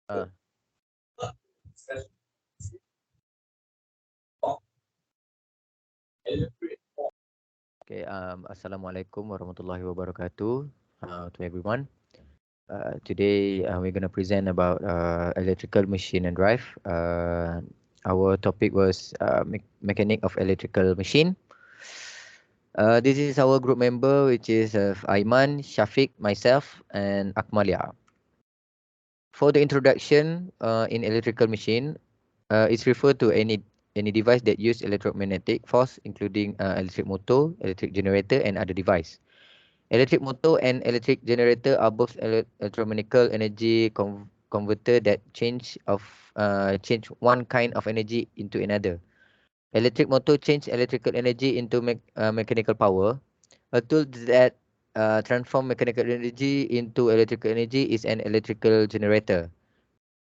Uh, okay. Assalamualaikum warahmatullahi wabarakatuh. To everyone. Today we're gonna present about electrical machine and drive. Our topic was mechanic of electrical machine. This is our group member, which is Aiman, Shafiq, myself, and Akmalia. For the introduction, in electrical machine, it's referred to any device that use electromagnetic force, including electric motor, electric generator, and other device. Electric motor and electric generator are both electromechanical energy converter that change one kind of energy into another. Electric motor change electrical energy into mechanical power. A tool that transform mechanical energy into electrical energy is an electrical generator.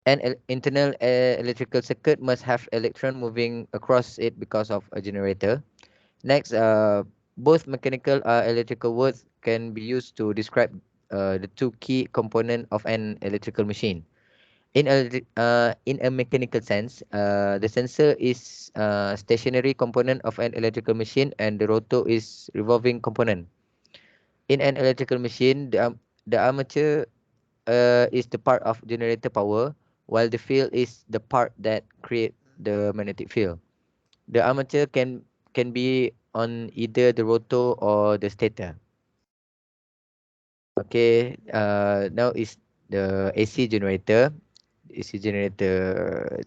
An internal electrical circuit must have electron moving across it because of a generator. Next, both mechanical electrical words can be used to describe the two key component of an electrical machine. In a mechanical sense, the sensor is stationary component of an electrical machine, and the rotor is revolving component. In an electrical machine, the armature is the part of generator power, while the field is the part that create the magnetic field. The armature can be on either the rotor or the stator. Okay, now is the AC generator. AC generator.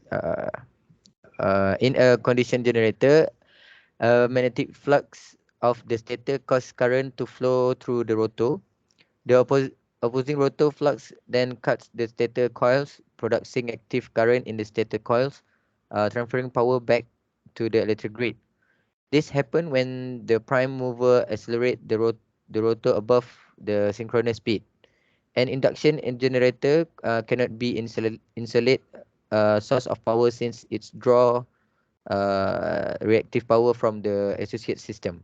In a condition generator, a magnetic flux of the stator cause current to flow through the rotor. The opposing rotor flux then cuts the stator coils, producing active current in the stator coils, transferring power back to the electric grid. This happens when the prime mover accelerate the rotor above the synchronous speed. An induction in generator cannot be insulate source of power since it's draw reactive power from the associate system.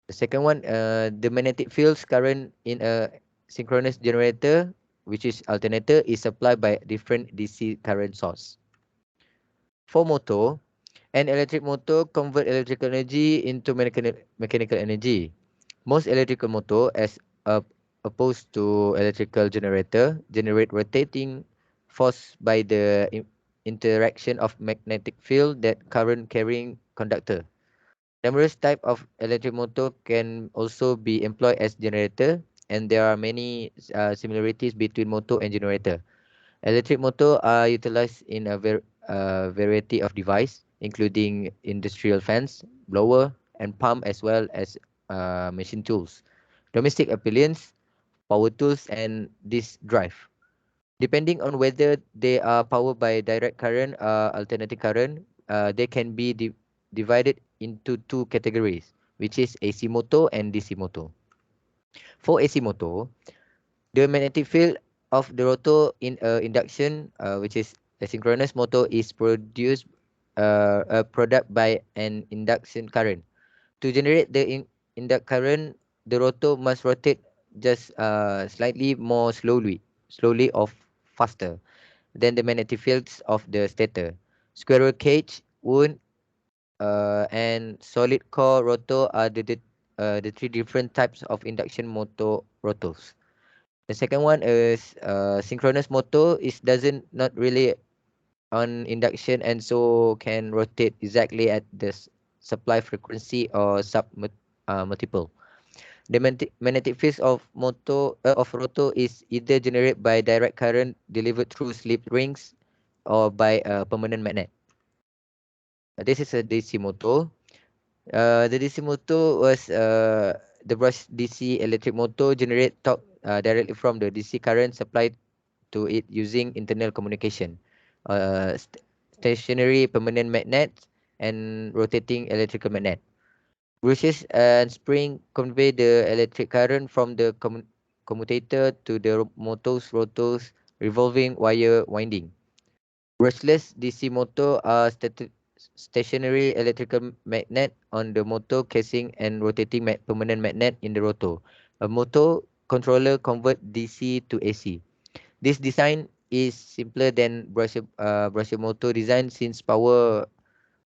The second one, the magnetic fields current in a synchronous generator, which is alternator, is supplied by different DC current source. For motor, an electric motor convert electrical energy into mechanical energy. Most electrical motor, as opposed to electrical generator, generate rotating force by the interaction of magnetic field that current carrying conductor. Numerous type of electric motor can also be employed as generator, and there are many similarities between motor and generator. Electric motor are utilized in a variety of device, including industrial fans, blower, and pump, as well as machine tools, domestic appliance, power tools, and disk drive. Depending on whether they are powered by direct current or alternating current, they can be divided into two categories, which is AC motor and DC motor. For AC motor, the magnetic field of the rotor in a induction, which is a synchronous motor, is produced a product by an induction current. To generate the induct current, the rotor must rotate just slightly more slowly or faster than the magnetic fields of the stator. Squirrel cage, wound, and solid core rotor are the three different types of induction motor rotors. The second one is synchronous motor. It doesn't not really on induction and so can rotate exactly at the supply frequency or sub multiple. The magnetic field of rotor is either generated by direct current delivered through slip rings or by a permanent magnet. This is a DC motor. The DC motor was the brush DC electric motor generate torque directly from the DC current supplied to it using internal communication, stationary permanent magnet, and rotating electrical magnet. Brushes and spring convey the electric current from the commutator to the motor's rotors revolving wire winding. Brushless DC motor are stationary electrical magnet on the motor casing and rotating permanent magnet in the rotor. A motor controller convert DC to AC. This design is simpler than brushless motor design, since power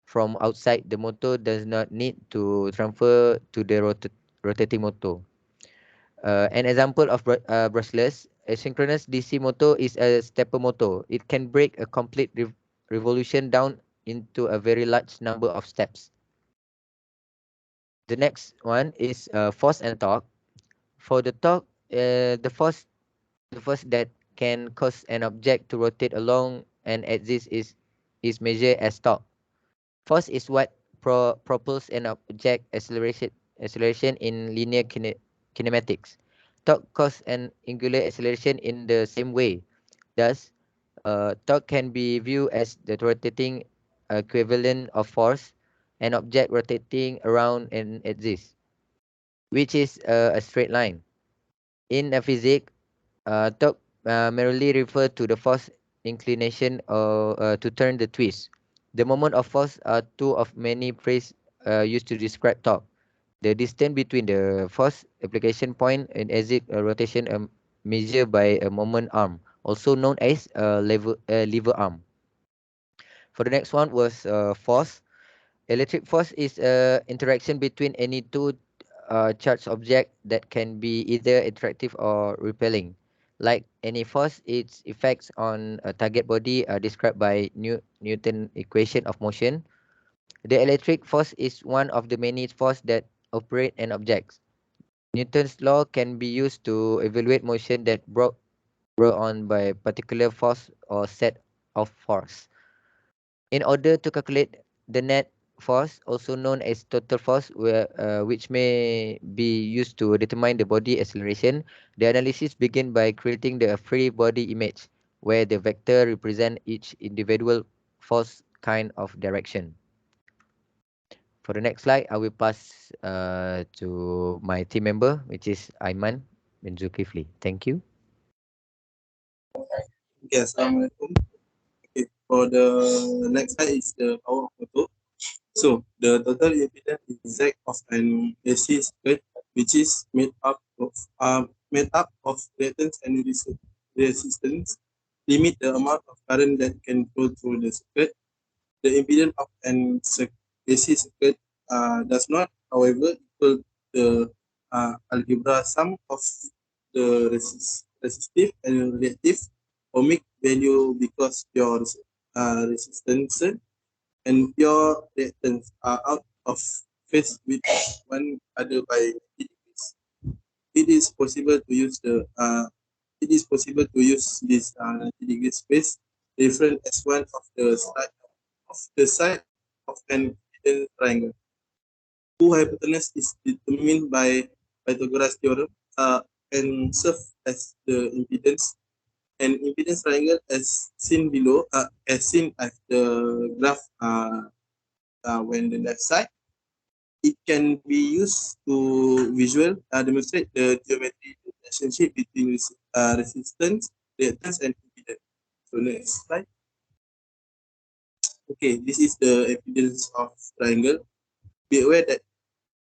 from outside the motor does not need to transfer to the rotating motor. An example of brushless asynchronous DC motor is a stepper motor. It can break a complete revolution down into a very large number of steps. The next one is force and torque. For the torque, the force that can cause an object to rotate along an axis is measured as torque. Force is what propels an object acceleration in linear kinematics. Torque causes an angular acceleration in the same way. Thus, torque can be viewed as the rotating equivalent of force, an object rotating around an axis, which is a straight line. In physics, torque merely refers to the force inclination to turn the twist. The moment of force are two of many phrases used to describe torque. The distance between the force application point and exit rotation measured by a moment arm, also known as a lever arm. For the next one was force. Electric force is a interaction between any two charged object that can be either attractive or repelling. Like any force, its effects on a target body are described by Newton equation of motion. The electric force is one of the many forces that operate an object. Newton's law can be used to evaluate motion that brought on by particular force or set of force. In order to calculate the net force, also known as total force, which may be used to determine the body acceleration, the analysis begin by creating the free body image, where the vector represent each individual force kind of direction. For the next slide, I will pass to my team member, which is Aiman bin Zulkifli. Thank you. Yes, okay. For the next slide is the power of motor. So the total impedance is Z of an AC circuit, which is made up of reactance and resistance. Limit the amount of current that can flow through the circuit. The impedance of an AC circuit does not, however, equal the algebra sum of the resistive and reactive ohmic value, because your resistance and pure reactance are out of phase with one another by 90 degrees. It is possible to use this 90 degree space different as one of the side of an hidden triangle. Whose hypotenuse is determined by Pythagoras theorem and serve as the impedance. An impedance triangle, as seen below, as seen as the graph when the left side, it can be used to demonstrate the geometry relationship between resistance, reactance, and impedance. So next slide. Okay, this is the impedance of triangle. Be aware that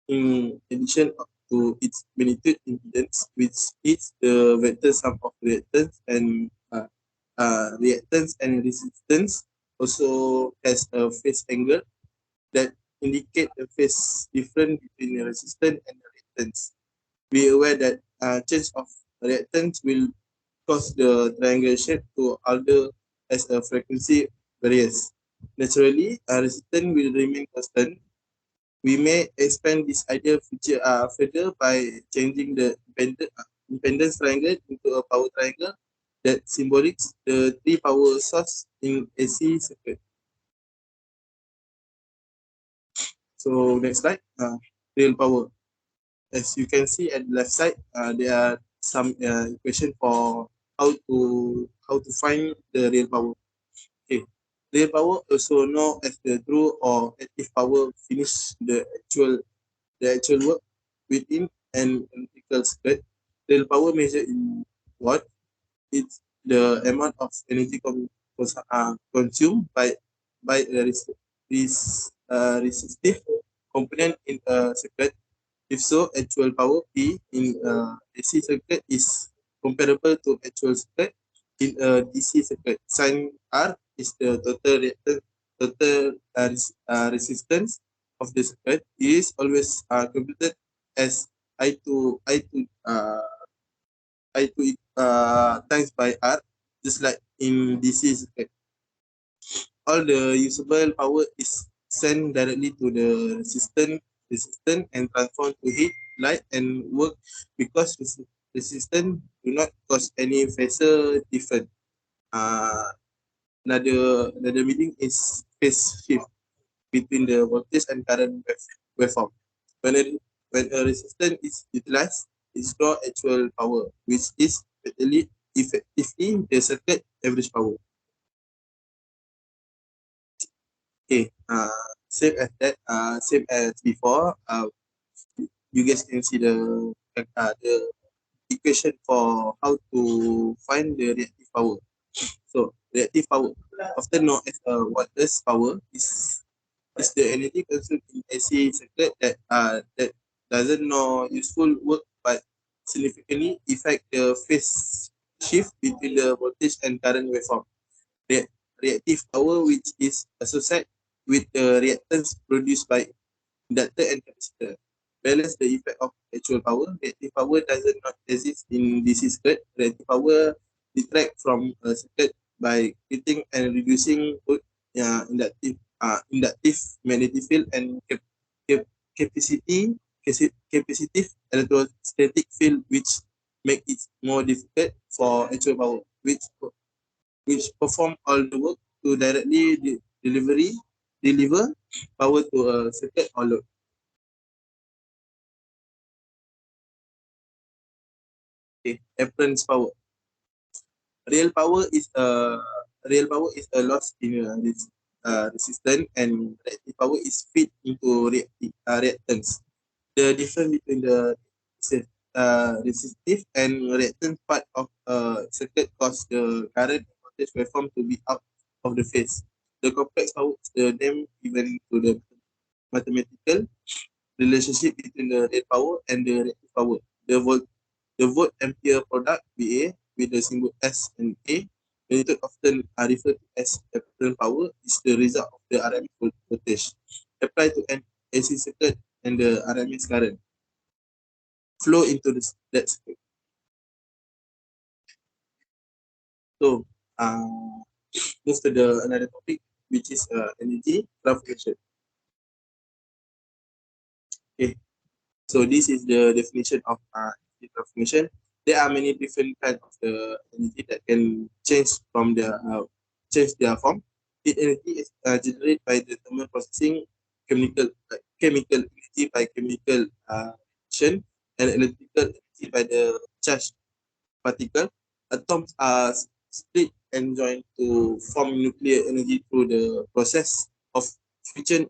in addition to its magnitude impedance, which is the vector sum of reactance and resistance, also has a phase angle that indicate the phase difference between the resistance and the reactance. Be aware that change of reactance will cause the triangle shape to alter as a frequency varies. Naturally, resistance will remain constant. We may expand this idea further by changing the impedance triangle into a power triangle that symbolises the three power source in AC circuit. So next slide, real power. As you can see at the left side, there are some equation for how to find the real power. Okay, real power, also known as the true or active power, finish the actual work within an electrical circuit. Real power measured in watt. It's the amount of energy consumed by a resistive component in a circuit. If so, actual power P in AC circuit is comparable to actual circuit. in a DC circuit. Sign R is the total reactance, total resistance of the circuit is always computed as I2 times by R, just like in DC circuit. All the usable power is sent directly to the resistant and transformed to heat, light, and work because resistance do not cause any phasor difference. Another meaning is phase shift between the voltage and current waveform. When a, when a resistance is utilized, it draws actual power, which is effectively the circuit average power. Okay, same as before. You guys can see the equation for how to find the reactive power. So reactive power, often known as Watts power, is the energy consumed in AC circuit that doesn't know useful work but significantly affect the phase shift between the voltage and current waveform. The reactive power, which is associated with the reactance produced by inductor and capacitor, balance the effect of actual power. Reactive power does not exist in DC circuit. Reactive power detract from a circuit by creating and reducing both inductive magnetic field and cap- capacity capacitive electrostatic field, which make it more difficult for actual power, which perform all the work to directly deliver power to a circuit or load. Okay, apparent power. Real power is a real power is a loss in resistance, and reactive power is fit into reactance. The difference between the resistive and reactance part of a circuit cause the current voltage waveform to be out of the phase. The complex power is the name given to the mathematical relationship between the real power and the reactive power. The volt ampere product VA with the symbol S and A, method often are referred to as apparent power, is the result of the RMS voltage applied to an AC circuit and the RMS current flow into that circuit. So, move to the another topic, which is energy transformation. Okay, so this is the definition of energy transformation. There are many different kinds of the energy that can change their form. Heat energy is generated by the thermal processing, chemical energy by chemical reaction, and electrical energy by the charged particle. Atoms are split and joined to form nuclear energy through the process of fission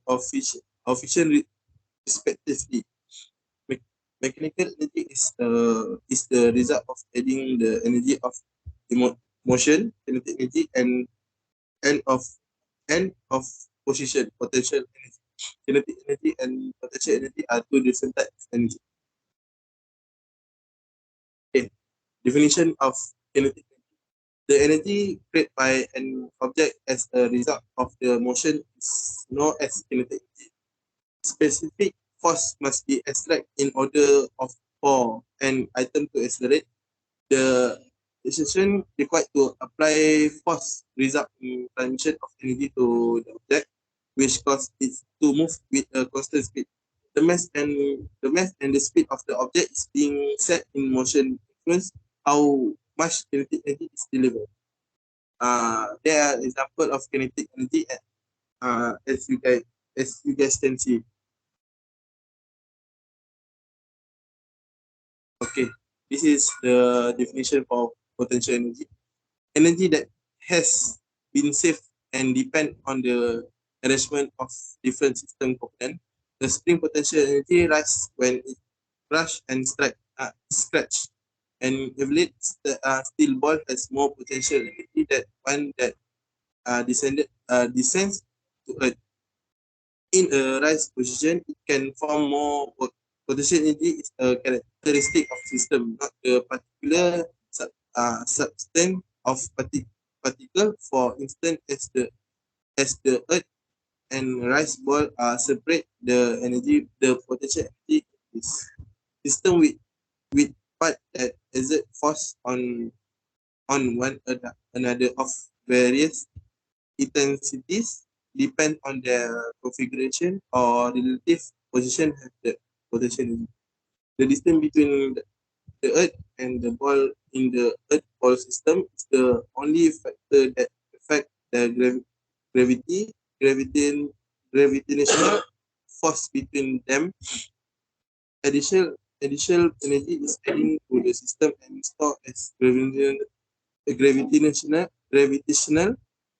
respectively. Mechanical energy is the result of adding the energy of motion, kinetic energy, and end of position, potential energy. Kinetic energy and potential energy are two different types of energy. Okay. Definition of kinetic energy. The energy created by an object as a result of the motion is known as kinetic energy. Specific force must be extracted in order for an item to accelerate. The decision required to apply force result in transmission of energy to the object, which causes it to move with a constant speed. The mass and the speed of the object is being set in motion influence how much kinetic energy is delivered. There are examples of kinetic energy as you guys can see. Okay, this is the definition for potential energy. Energy that has been saved and depend on the arrangement of different system components. The spring potential energy rises when it rush and scratch. And evaluate steel ball has more potential energy than one that descends to earth. In a rise position, it can form more work. Potential energy is a characteristic of system, not a particular substance of particle. For instance, as the Earth and rice ball are separate, the potential energy is system with part that exert force on another of various intensities depend on their configuration or relative position of the potential energy. The distance between the Earth and the ball in the Earth ball system is the only factor that affect the gravity, gravitational force between them. Additional energy is adding to the system and stored as gravitational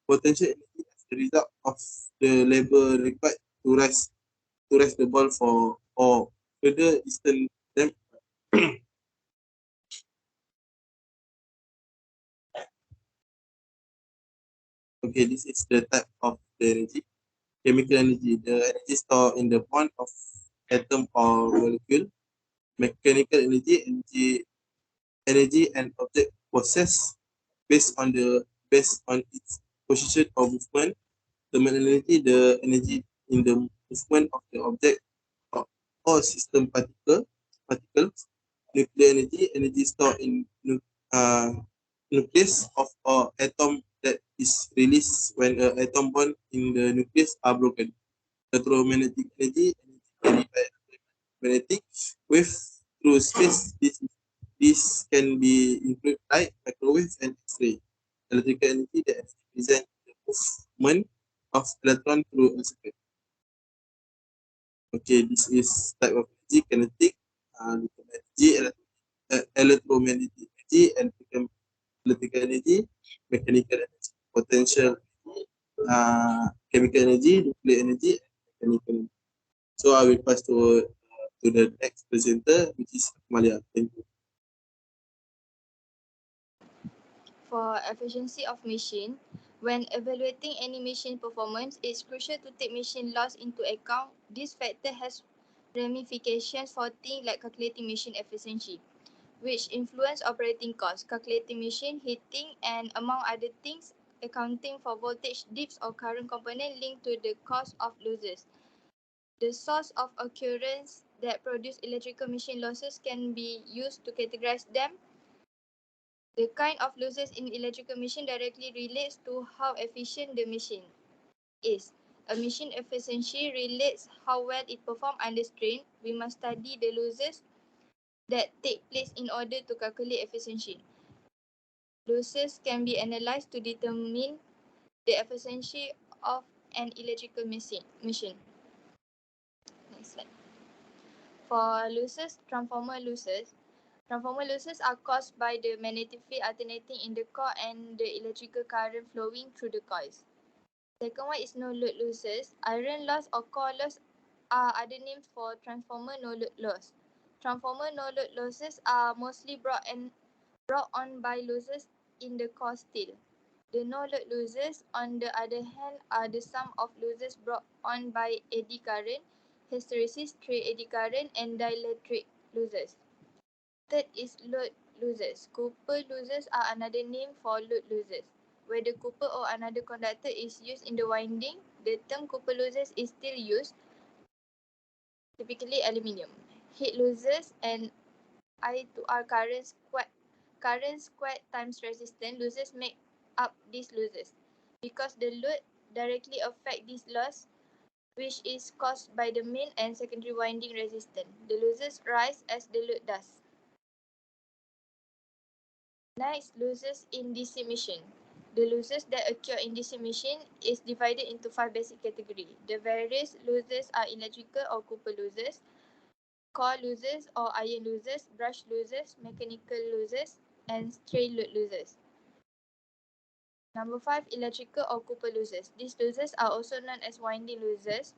potential energy as a result of the labor required to raise the ball for or further distance them. Okay, this is the type of the energy. Chemical energy, the energy stored in the bond of atom or molecule. Mechanical energy and object possess based on its position or movement. Thermal energy, the energy in the movement of the object or system particles. Nuclear energy, energy stored in nucleus of an atom that is released when an atom bond in the nucleus are broken. Electromagnetic energy, energy carried by magnetic wave through space. This can be include light, microwave, and X-ray. Electrical energy that represent the movement of electron through a circuit. Okay, this is type of energy: kinetic, electromagnetic energy, and electrical energy, mechanical energy, potential energy, chemical energy, nuclear energy, and mechanical energy. So I will pass to the next presenter, which is Malia. Thank you. For efficiency of machine, when evaluating any machine performance, it's crucial to take machine loss into account. This factor has ramifications for things like calculating machine efficiency, which influence operating costs, calculating machine heating, and among other things, accounting for voltage dips or current component linked to the cost of losses. The source of occurrence that produce electrical machine losses can be used to categorize them. The kind of losses in electrical machine directly relates to how efficient the machine is. A machine efficiency relates how well it performs under strain. We must study the losses that take place in order to calculate efficiency. Losses can be analyzed to determine the efficiency of an electrical machine. Next slide. For losses, transformer losses are caused by the magnetic field alternating in the core and the electrical current flowing through the coils. Second one is no-load losses. Iron loss or core loss are other names for transformer no-load loss. Transformer no-load losses are mostly brought on by losses in the core steel. The no-load losses, on the other hand, are the sum of losses brought on by eddy current, hysteresis, stray eddy current, and dielectric losses. Third is load losses. Copper losses are another name for load losses. Whether copper or another conductor is used in the winding, the term copper losses is still used, typically aluminium. Heat losses and I to R current squared times resistance losses make up these losses. Because the load directly affect this loss, which is caused by the main and secondary winding resistance. The losses rise as the load does. Next, losses in DC machine. The losses that occur in DC machine is divided into 5 basic categories. The various losses are electrical or copper losses, core losses or iron losses, brush losses, mechanical losses, and stray load losses. Number 5, electrical or copper losses. These losses are also known as winding losses,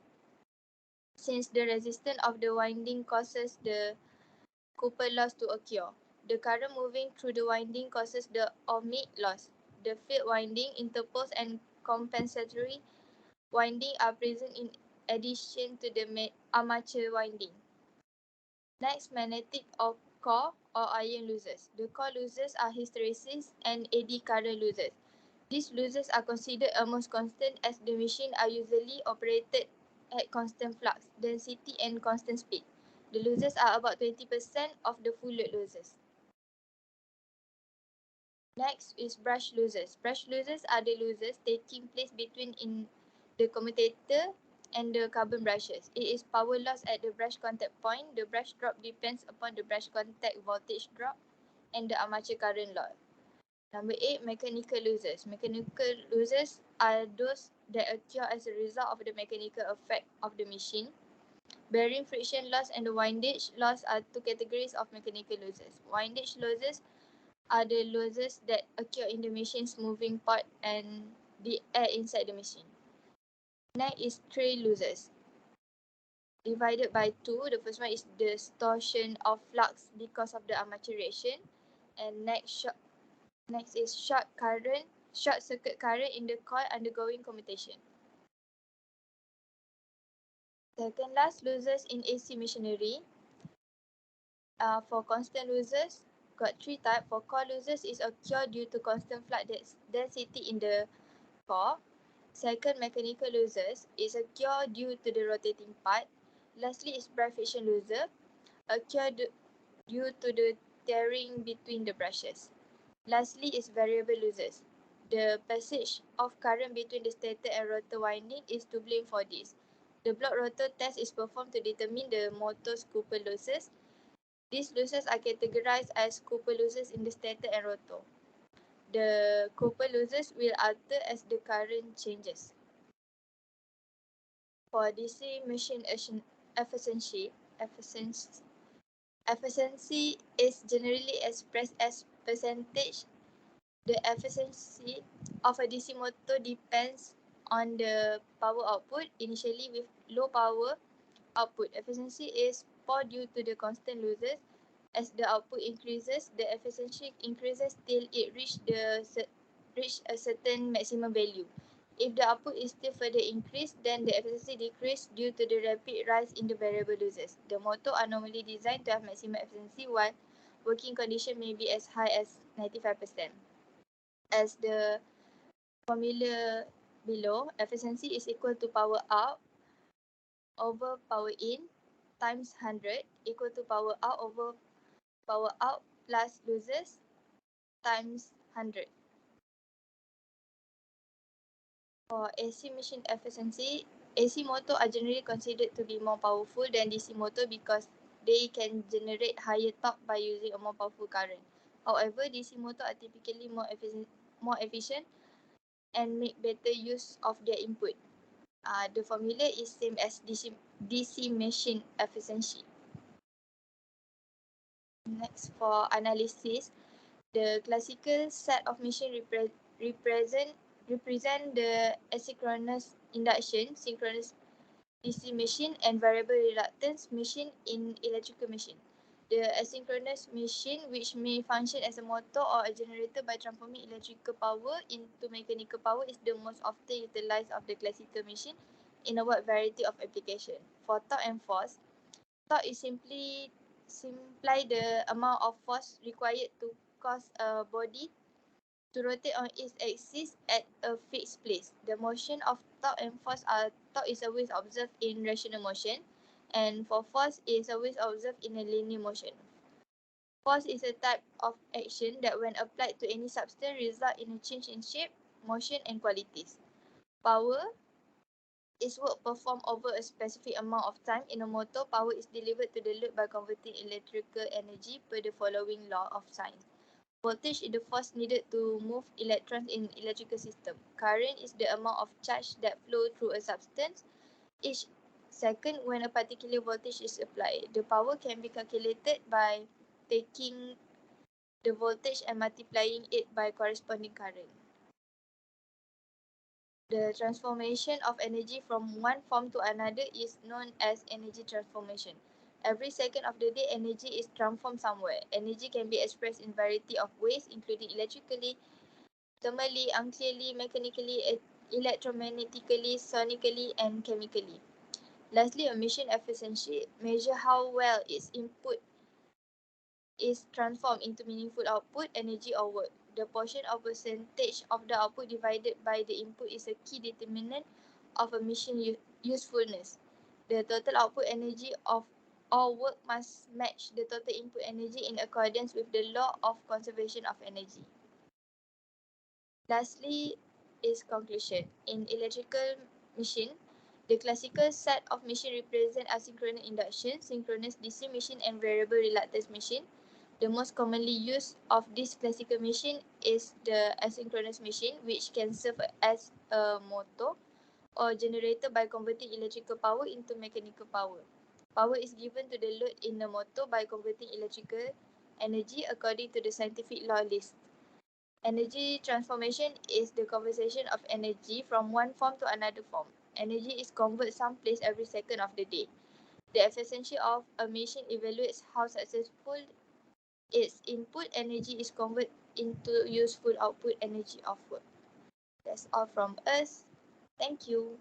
since the resistance of the winding causes the copper loss to occur. The current moving through the winding causes the ohmic loss. The field winding, interpoles, and compensatory winding are present in addition to the armature winding. Next, magnetic or core or iron losses. The core losses are hysteresis and eddy current losses. These losses are considered almost constant as the machine are usually operated at constant flux, density and constant speed. The losses are about 20% of the full load losses. Next is brush losses. Brush losses are the losses taking place between in the commutator and the carbon brushes. It is power loss at the brush contact point. The brush drop depends upon the brush contact voltage drop and the armature current loss. Number 8, mechanical losses. Mechanical losses are those that occur as a result of the mechanical effect of the machine. Bearing friction loss and the windage loss are two categories of mechanical losses. Windage losses are the losses that occur in the machine's moving part and the air inside the machine. Next is tray losses. Divided by 2, the first one is the distortion of flux because of the armature reaction. And next is short circuit current in the coil undergoing commutation. Second last, losses in AC machinery. For constant losses, got 3 types. For core losses is occur due to constant flux density in the core. Second, mechanical losses is occur due to the rotating part. Lastly is brush friction loser, occur due to the tearing between the brushes. Lastly is variable losses. The passage of current between the stator and rotor winding is to blame for this. The block rotor test is performed to determine the motor's Cooper losses. These losses are categorized as Cooper losses in the stator and rotor. The Cooper losses will alter as the current changes. For DC machine efficiency is generally expressed as percentage. The efficiency of a DC motor depends on the power output. Initially with low power output, efficiency is poor due to the constant losses. As the output increases, the efficiency increases till it reach a certain maximum value. If the output is still further increased, then the efficiency decreases due to the rapid rise in the variable losses. The motor are normally designed to have maximum efficiency while working condition may be as high as 95%. As the formula below, efficiency is equal to power out over power in times 100 equal to power out over power out plus losses times 100. For AC machine efficiency, AC motor are generally considered to be more powerful than DC motor because they can generate higher torque by using a more powerful current. However, DC motor are typically more efficient and make better use of their input. The formula is same as DC machine efficiency. Next, for analysis, the classical set of machine represent the asynchronous induction, synchronous DC machine, and variable reluctance machine in electrical machine. The asynchronous machine, which may function as a motor or a generator by transforming electrical power into mechanical power, is the most often utilized of the classical machine in a wide variety of application. For torque and force, torque is simply the amount of force required to cause a body to rotate on its axis at a fixed place. The motion of torque and force torque is always observed in rational motion, and for force is always observed in a linear motion. Force is a type of action that when applied to any substance result in a change in shape, motion and qualities. Power is work performed over a specific amount of time. In a motor, power is delivered to the load by converting electrical energy per the following law of science. Voltage is the force needed to move electrons in electrical system. Current is the amount of charge that flow through a substance each second when a particular voltage is applied. The power can be calculated by taking the voltage and multiplying it by corresponding current. The transformation of energy from one form to another is known as energy transformation. Every second of the day, energy is transformed somewhere. Energy can be expressed in variety of ways, including electrically, thermally, nuclearly, mechanically, electromagnetically, sonically, and chemically. Lastly, a machine efficiency measures how well its input is transformed into meaningful output, energy or work. The portion or percentage of the output divided by the input is a key determinant of a machine usefulness. The total output energy of all work must match the total input energy in accordance with the law of conservation of energy. Lastly is conclusion. In electrical machine, the classical set of machine represent asynchronous induction, synchronous DC machine and variable reluctance machine. The most commonly used of this classical machine is the asynchronous machine, which can serve as a motor or generator by converting electrical power into mechanical power. Power is given to the load in the motor by converting electrical energy according to the scientific law list. Energy transformation is the conversion of energy from one form to another form. Energy is converted someplace every second of the day. The efficiency of a machine evaluates how successful its input energy is converted into useful output energy of work. That's all from us. Thank you.